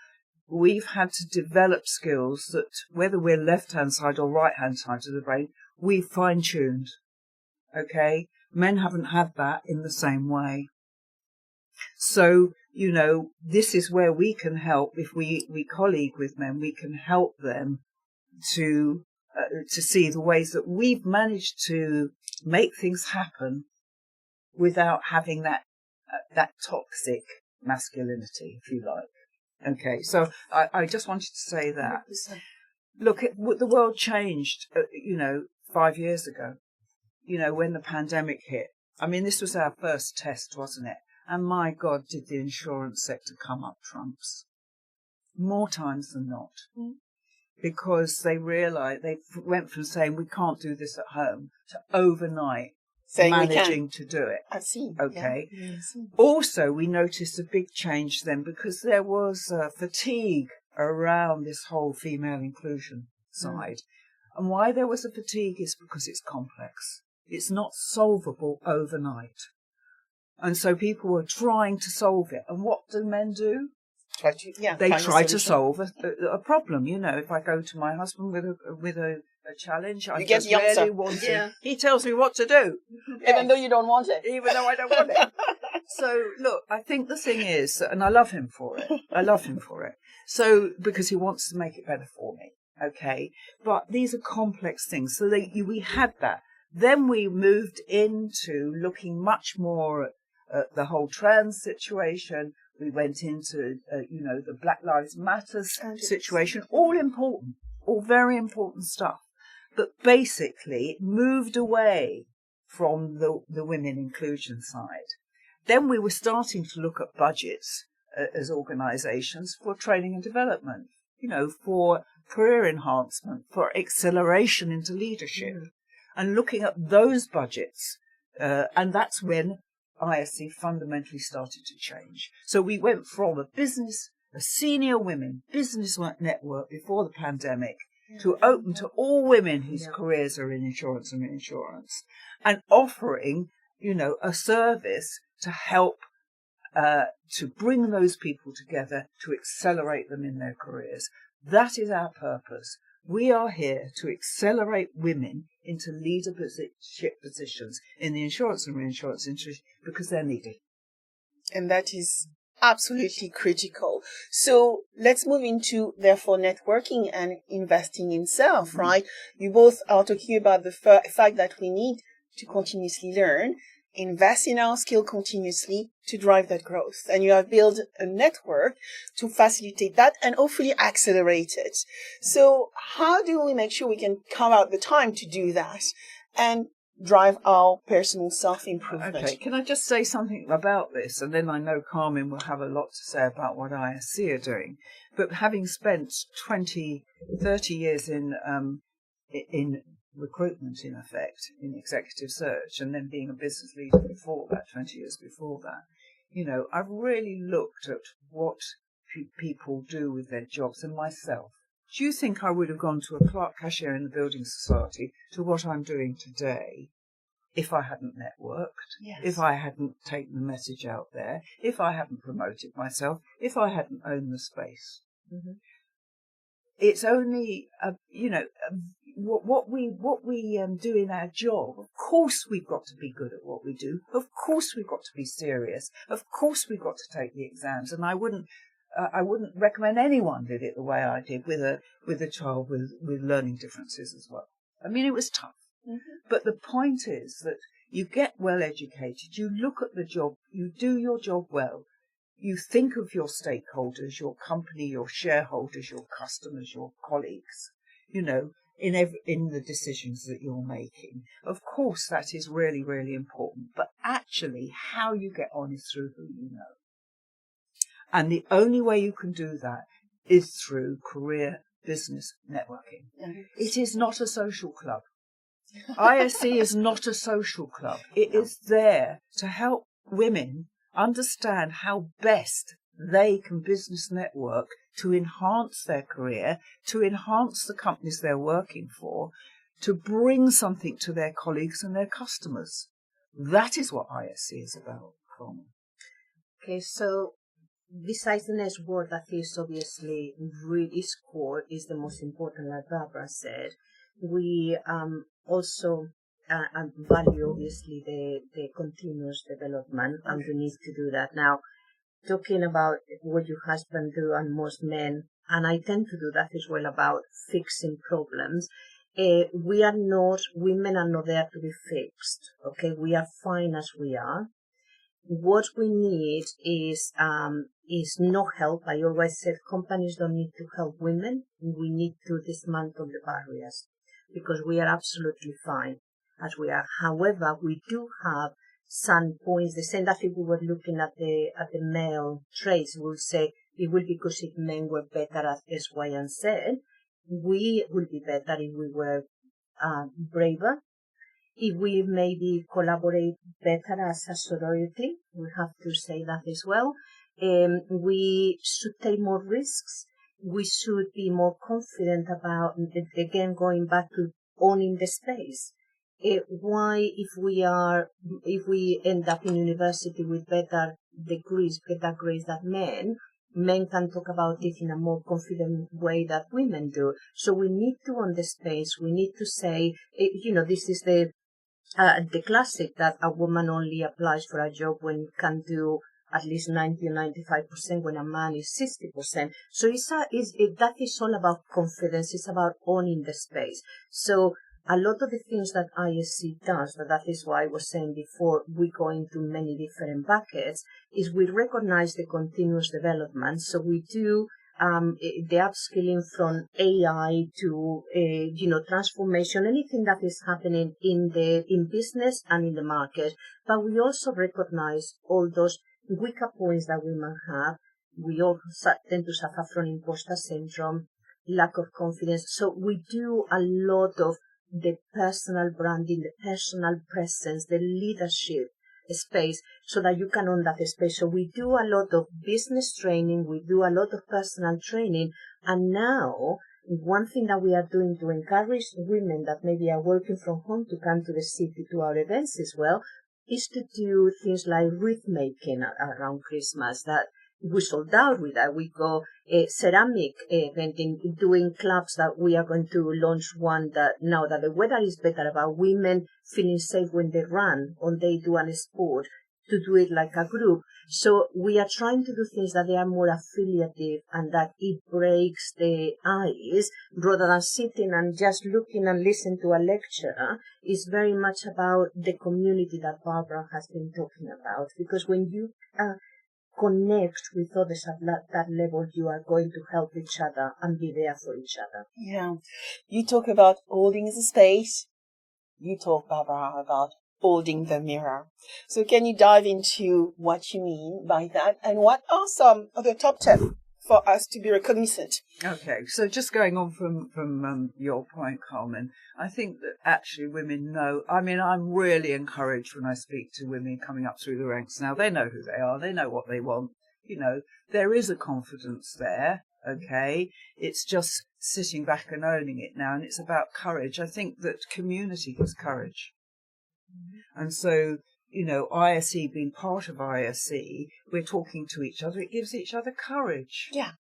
We've had to develop skills that, whether we're left-hand side or right-hand side of the brain, we've fine-tuned. Okay? Men haven't had that in the same way. So, this is where we can help. If we colleague with men, we can help them to see the ways that we've managed to make things happen without having that toxic masculinity, if you like. Okay, so I just wanted to say that. 100%. Look, the world changed, 5 years ago, when the pandemic hit. I mean, this was our first test, wasn't it? And my God, did the insurance sector come up trumps. More times than not. Because they realised, they went from saying, we can't do this at home, to overnight Saying managing to do it. I see. Okay. Yeah, I see. Also, we noticed a big change then, because there was fatigue around this whole female inclusion side. And why there was a fatigue is because it's complex. It's not solvable overnight. And so people were trying to solve it. And what do men do? They try to solve a problem. If I go to my husband with a a challenge. I You get just the answer. really want it. Yeah. He tells me what to do. Even though you don't want it. Even though I don't want it. So, look, I think the thing is, and I love him for it. I love him for it. So, because he wants to make it better for me. Okay. But these are complex things. So we had that. Then we moved into looking much more at the whole trans situation. We went into, the Black Lives Matter situation. All important. All very important stuff. But basically, it moved away from the women inclusion side. Then we were starting to look at budgets as organisations for training and development, for career enhancement, for acceleration into leadership, and looking at those budgets. And that's when ISC fundamentally started to change. So we went from a senior women business network before the pandemic to open to all women whose careers are in insurance and reinsurance, and offering, a service to help to bring those people together, to accelerate them in their careers. That is our purpose. We are here to accelerate women into leadership positions in the insurance and reinsurance industry because they're needed. And that is absolutely critical. So let's move into, therefore, networking and investing in self, right? You both are talking about the fact that we need to continuously learn, invest in our skill continuously to drive that growth. And you have built a network to facilitate that and hopefully accelerate it. So how do we make sure we can carve out the time to do that and drive our personal self-improvement? Okay, can I just say something about this? And then I know Carmen will have a lot to say about what ISC are doing. But having spent 30 years in recruitment, in effect, in executive search, and then being a business leader before that, 20 years before that, I've really looked at what people do with their jobs and myself. Do you think I would have gone to a clerk cashier in the building society to what I'm doing today if I hadn't networked, if I hadn't taken the message out there, if I hadn't promoted myself, if I hadn't owned the space? Mm-hmm. It's only, what we do in our job. Of course, we've got to be good at what we do. Of course, we've got to be serious. Of course, we've got to take the exams. And I wouldn't recommend anyone did it the way I did with a child with learning differences as well. I mean, it was tough. Mm-hmm. But the point is that you get well educated. You look at the job. You do your job well. You think of your stakeholders, your company, your shareholders, your customers, your colleagues, in the decisions that you're making. Of course, that is really, really important. But actually, how you get on is through who you know. And the only way you can do that is through career business networking. Mm-hmm. It is not a social club. ISC is not a social club. It is there to help women understand how best they can business network to enhance their career, to enhance the companies they're working for, to bring something to their colleagues and their customers. That is what ISC is about, Carmen. Okay, so besides the network that is obviously really core, is the most important, like Barbara said, we also value obviously the continuous development, and we need to do that. Now, talking about what your husband do and most men, and I tend to do that as well, about fixing problems. Women are not there to be fixed. Okay, we are fine as we are. What we need is no help. I always said companies don't need to help women. We need to dismantle the barriers because we are absolutely fine as we are. However, we do have some points. The same that if we were looking at the male traits, we would say it would be because if men were better at X, Y, and Z, we would be better if we were braver. If we maybe collaborate better as a sorority, we have to say that as well. We should take more risks. We should be more confident about, again, going back to owning the space. Why, if we end up in university with better degrees, better grades than men, men can talk about it in a more confident way that women do. So we need to, on the space, we need to say, this is the classic that a woman only applies for a job when can do at least 90 or 95% when a man is 60%. So that is all about confidence. It's about owning the space. So a lot of the things that ISC does, that is why I was saying before, we go into many different buckets, is we recognize the continuous development. So we do the upskilling from AI to, transformation, anything that is happening in business and in the market. But we also recognize all those weaker points that women have. We all tend to suffer from imposter syndrome, lack of confidence. So we do a lot of the personal branding, the personal presence, the leadership space, so that you can own that space. So we do a lot of business training, we do a lot of personal training, and now one thing that we are doing to encourage women that maybe are working from home to come to the city to our events as well, is to do things like wreath making around Christmas. That we sold out with that. We go ceramic vending, doing clubs that we are going to launch one that now that the weather is better, about women feeling safe when they run or they do a sport, to do it like a group. So we are trying to do things that they are more affiliative and that it breaks the ice rather than sitting and just looking and listening to a lecture. Is very much about the community that Barbara has been talking about, because when you connect with others at that level, you are going to help each other and be there for each other. Yeah. You talk about holding the space. You talk, Barbara, about holding the mirror. So can you dive into what you mean by that, and what are some of the top tips for us to be recognizant? Okay, so just going on from your point, Carmen, I think that actually women know. I mean, I'm really encouraged when I speak to women coming up through the ranks now. They know who they are. They know what they want. There is a confidence there. Okay, it's just sitting back and owning it now, and it's about courage. I think that community gives courage, and so ISE being part of ISE, we're talking to each other. It gives each other courage. Yeah.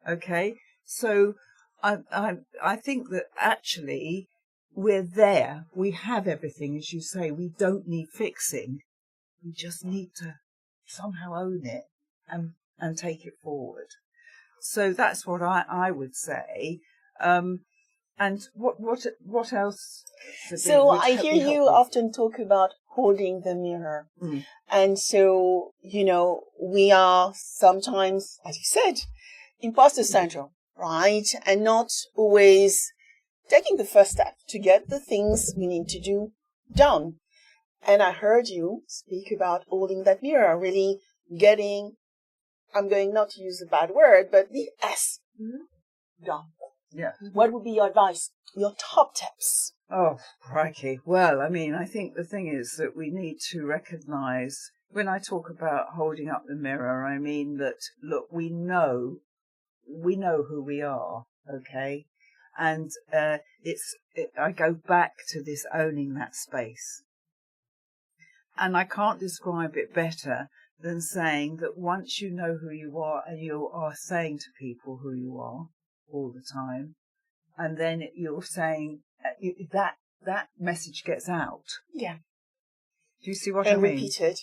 Okay, so I think that actually we're there. We have everything, as you say. We don't need fixing. We just need to somehow own it and take it forward. So that's what I would say. And what else? So I hear you often talk about holding the mirror. Mm. And so, we are sometimes, as you said, imposter syndrome, right? And not always taking the first step to get the things we need to do done. And I heard you speak about holding that mirror, really getting, I'm going not to use a bad word, but the S done. Yeah. What would be your advice, your top tips? Oh, crikey. Well, I mean, I think the thing is that we need to recognise, when I talk about holding up the mirror, I mean that, look, we know who we are, okay? And I go back to this owning that space. And I can't describe it better than saying that once you know who you are and you are saying to people who you are all the time, and then you're saying that message gets out. Yeah. Do you see what I mean? And repeated.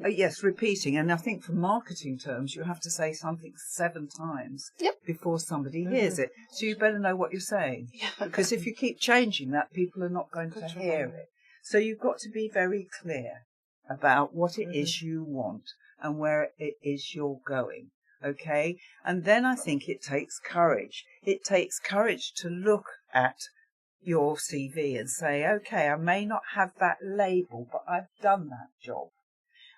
Yes, repeating. And I think for marketing terms, you have to say something 7 times before somebody hears it. So you better know what you're saying. Yeah. Because if you keep changing that, people are not going to hear it. So you've got to be very clear about what it is you want and where it is you're going. Okay? And then I think it takes courage. It takes courage to look at your CV and say, okay, I may not have that label, but I've done that job.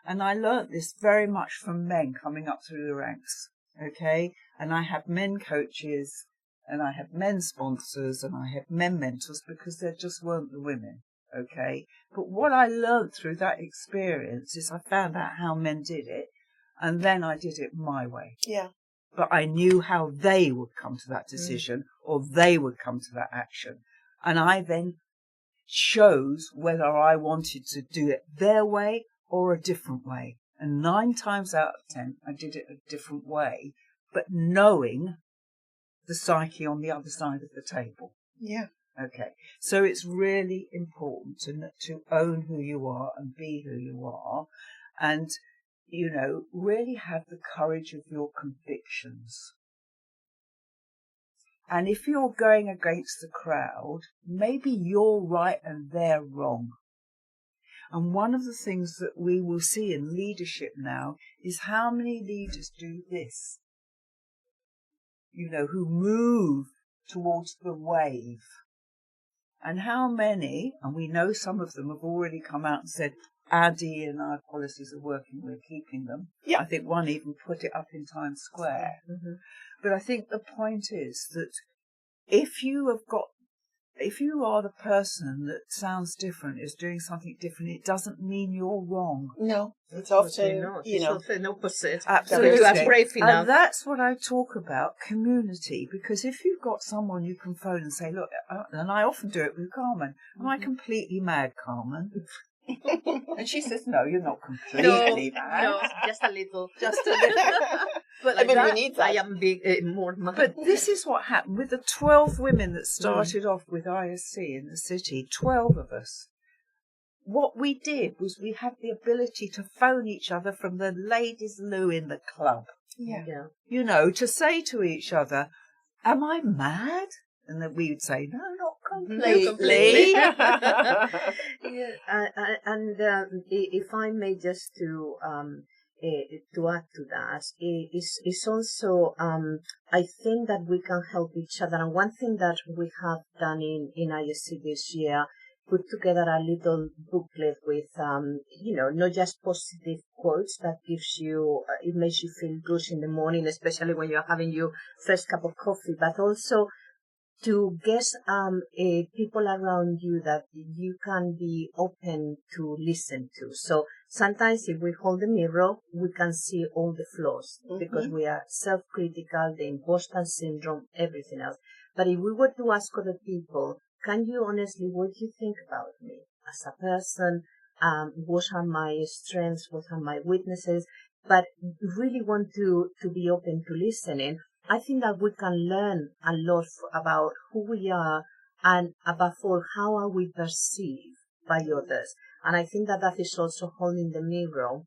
And I learnt this very much from men coming up through the ranks, okay? And I have men coaches, and I have men sponsors, and I have men mentors, because there just weren't the women, okay? But what I learnt through that experience is I found out how men did it, and then I did it my way. Yeah. But I knew how they would come to that decision, or they would come to that action. And I then chose whether I wanted to do it their way or a different way. And 9 times out of 10, I did it a different way but knowing the psyche on the other side of the table. Yeah. Okay, so it's really important to own who you are and be who you are, and, really have the courage of your convictions. And if you're going against the crowd, maybe you're right and they're wrong. And one of the things that we will see in leadership now is how many leaders do this, who move towards the wave. And how many, and we know some of them have already come out and said, our D&I policies are working, we're keeping them. Yeah. I think one even put it up in Times Square. Mm-hmm. But I think the point is that if you are the person that sounds different, is doing something different, it doesn't mean you're wrong. No, it's often, It's often opposite. Absolutely. So you are brave enough. And that's what I talk about, community, because if you've got someone you can phone and say, look, and I often do it with Carmen, am I completely mad, Carmen? And she says, no, you're not completely mad. No, just a little. Just a little. But we need that. I am more mad. But this is what happened with the 12 women that started off with ISC in the city, 12 of us. What we did was we had the ability to phone each other from the ladies' loo in the club. Yeah. To say to each other, am I mad? And then we would say, no, not completely. If I may just to add to that, it's also, I think that we can help each other. And one thing that we have done in ISC this year, put together a little booklet with, not just positive quotes that gives you, it makes you feel good in the morning, especially when you're having your first cup of coffee, but also to get people around you that you can be open to listen to. So sometimes if we hold the mirror, we can see all the flaws because we are self-critical, the imposter syndrome, everything else. But if we were to ask other people, can you honestly, what do you think about me as a person? What are my strengths? What are my weaknesses? But really want to be open to listening. I think that we can learn a lot about who we are and above all, how are we perceived by others. And I think that is also holding the mirror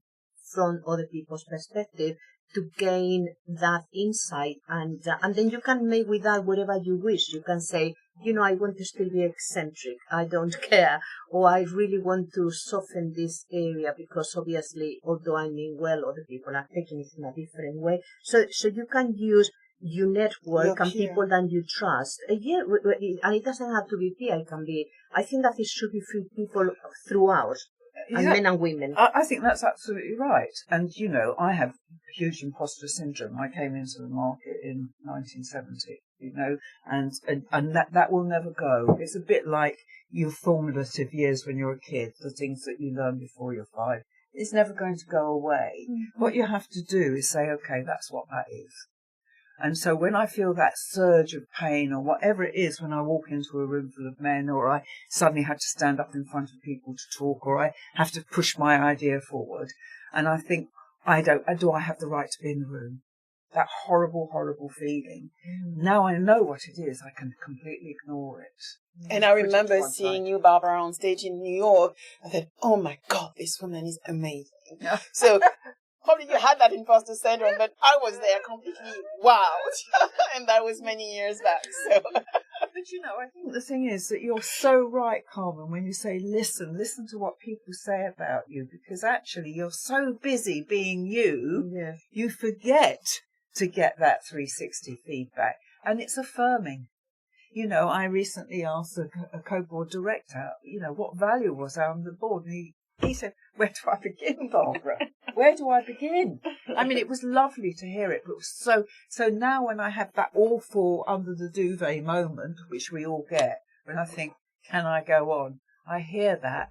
from other people's perspective to gain that insight. And then you can make with that whatever you wish. You can say, I want to still be eccentric. I don't care. Or I really want to soften this area because obviously, although I mean well, other people are taking it in a different way. So you can use your network and people that you trust. And it doesn't have to be peer. It can be, I think that it should be for people throughout. And men and women. I think that's absolutely right. And, I have huge imposter syndrome. I came into the market in 1970, and that will never go. It's a bit like your formative years when you're a kid, the things that you learn before you're 5. It's never going to go away. Mm-hmm. What you have to do is say, okay, that's what that is. And so when I feel that surge of pain or whatever it is when I walk into a room full of men, or I suddenly have to stand up in front of people to talk, or I have to push my idea forward, and I think, do I have the right to be in the room? That horrible, horrible feeling. Now I know what it is. I can completely ignore it. And I remember seeing you, Barbara, on stage in New York. I thought, oh my God, this woman is amazing. So probably you had that imposter syndrome, but I was there completely wowed. And that was many years back. So. But I think the thing is that you're so right, Carmen, when you say listen to what people say about you, because actually you're so busy being you, you forget to get that 360 feedback. And it's affirming. I recently asked a co-board director, what value was I on the board? And he said, where do I begin, Barbara? Where do I begin? I mean, it was lovely to hear it, but it was so now when I have that awful under the duvet moment, which we all get, when I think, can I go on? I hear that.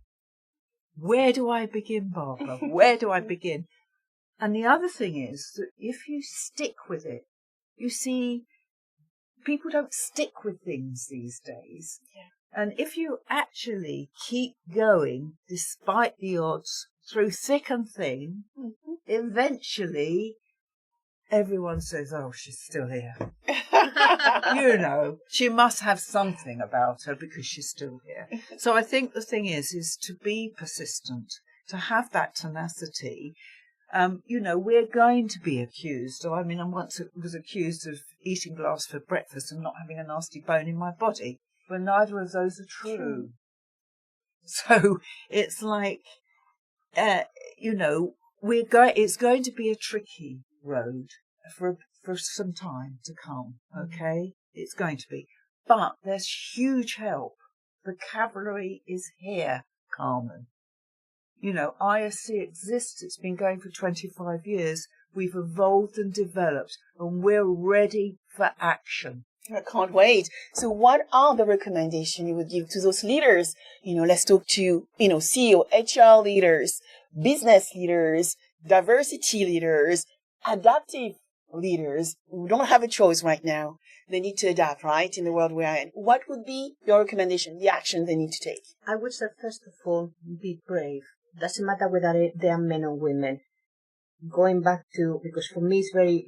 Where do I begin, Barbara? Where do I begin? And the other thing is that if you stick with it, you see, people don't stick with things these days. Yeah. And if you actually keep going, despite the odds, through thick and thin, eventually everyone says, oh, she's still here. She must have something about her because she's still here. So I think the thing is to be persistent, to have that tenacity. We're going to be accused. I once was accused of eating glass for breakfast and not having a nasty bone in my body. But neither of those are true. So it's like, it's going to be a tricky road for some time to come, okay? It's going to be. But there's huge help. The cavalry is here, Carmen. ISC exists. It's been going for 25 years. We've evolved and developed, and we're ready for action. I can't wait. So what are the recommendations you would give to those leaders? Let's talk to, CEO, HR leaders, business leaders, diversity leaders, adaptive leaders who don't have a choice right now. They need to adapt, right, in the world we're in. What would be your recommendation, the action they need to take? I would say, first of all, be brave. Doesn't matter whether they are men or women. Going back to, because for me it's very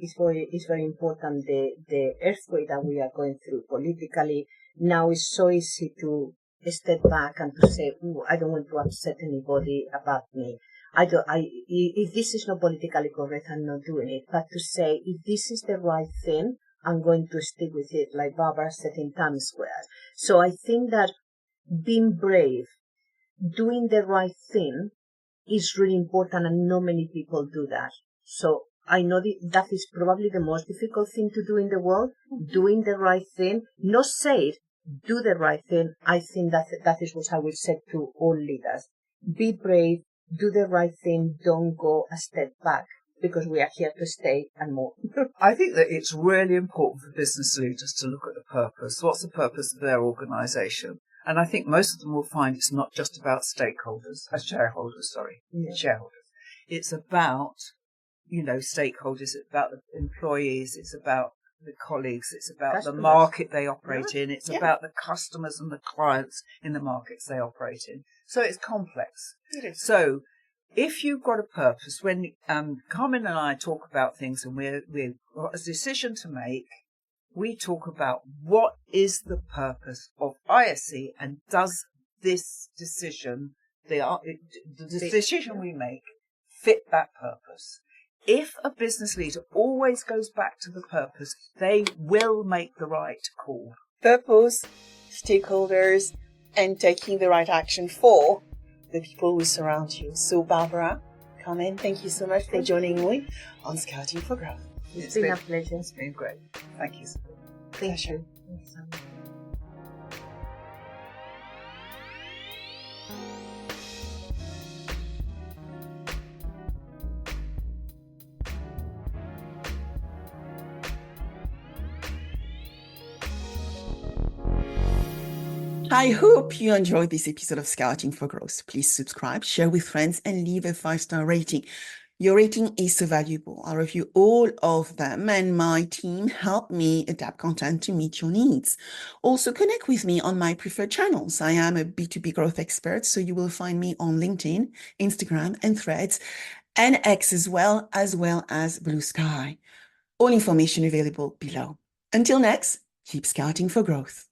important, the earthquake that we are going through politically. Now it's so easy to step back and to say, I don't want to upset anybody about me. If this is not politically correct, I'm not doing it. But to say, if this is the right thing, I'm going to stick with it, like Barbara said in Times Square. So I think that being brave, doing the right thing, is really important, and not many people do that. So I know that is probably the most difficult thing to do in the world, doing the right thing, not say it, do the right thing. I think that is what I will say to all leaders. Be brave, do the right thing, don't go a step back, because we are here to stay and more. I think that it's really important for business leaders to look at the purpose. What's the purpose of their organisation? And I think most of them will find it's not just about shareholders. It's about, stakeholders, it's about the employees, it's about the colleagues, it's about customers. The market they operate in, it's about the customers and the clients in the markets they operate in. So it's complex. It is. So if you've got a purpose, when Carmen and I talk about things and we've got a decision to make, we talk about what is the purpose of ISC, and does this decision, the decision we make, fit that purpose? If a business leader always goes back to the purpose, they will make the right call. Purpose, stakeholders, and taking the right action for the people who surround you. So Barbara, Carmen, thank you so much for joining me on Scouting for Growth. It's been a pleasure. It's been great. Thank you. Thank you. Thanks so much. I hope you enjoyed this episode of Scouting for Growth. Please subscribe, share with friends, and leave a 5-star rating. Your rating is so valuable. I review all of them, and my team help me adapt content to meet your needs. Also, connect with me on my preferred channels. I am a B2B growth expert, so you will find me on LinkedIn, Instagram, and Threads, and X as well as Blue Sky. All information available below. Until next, keep scouting for growth.